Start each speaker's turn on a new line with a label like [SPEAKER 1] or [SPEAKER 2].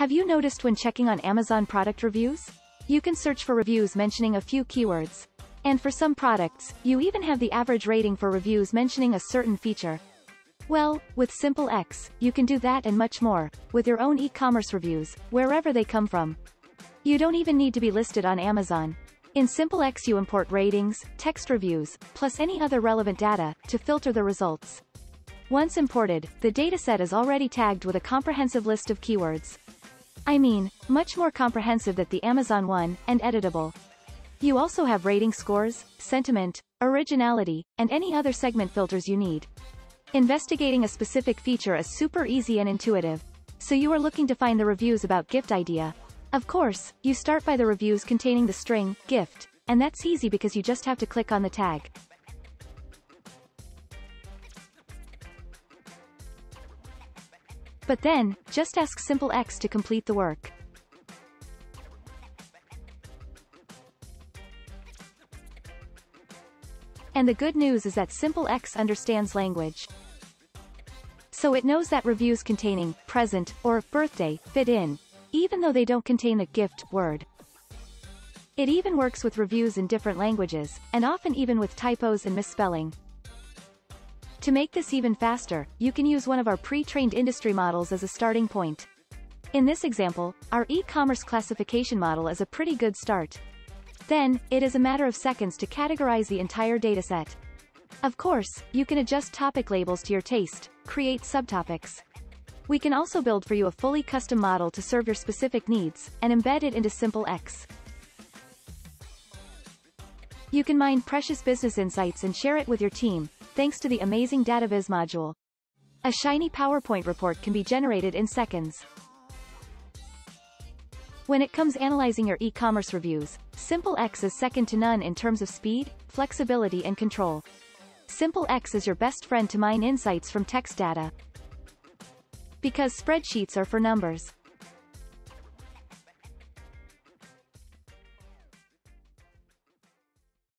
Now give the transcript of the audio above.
[SPEAKER 1] Have you noticed when checking on Amazon product reviews? You can search for reviews mentioning a few keywords. And for some products, you even have the average rating for reviews mentioning a certain feature. Well, with SimpleX, you can do that and much more, with your own e-commerce reviews, wherever they come from. You don't even need to be listed on Amazon. In SimpleX you import ratings, text reviews, plus any other relevant data, to filter the results. Once imported, the dataset is already tagged with a comprehensive list of keywords. I mean, much more comprehensive than the Amazon one, and editable. You also have rating scores, sentiment, originality, and any other segment filters you need. Investigating a specific feature is super easy and intuitive. So you are looking to find the reviews about gift idea. Of course, you start by the reviews containing the string, gift, and that's easy because you just have to click on the tag. But then, just ask SimpleX to complete the work. And the good news is that SimpleX understands language. So it knows that reviews containing present or birthday fit in, even though they don't contain the gift word. It even works with reviews in different languages, and often even with typos and misspelling. To make this even faster, you can use one of our pre-trained industry models as a starting point. In this example, our e-commerce classification model is a pretty good start. Then, it is a matter of seconds to categorize the entire dataset. Of course, you can adjust topic labels to your taste, create subtopics. We can also build for you a fully custom model to serve your specific needs, and embed it into SimpleX. You can mine precious business insights and share it with your team, thanks to the amazing DataViz module. A shiny PowerPoint report can be generated in seconds. When it comes analyzing your e-commerce reviews, SimpleX is second to none in terms of speed, flexibility and control. SimpleX is your best friend to mine insights from text data. Because spreadsheets are for numbers.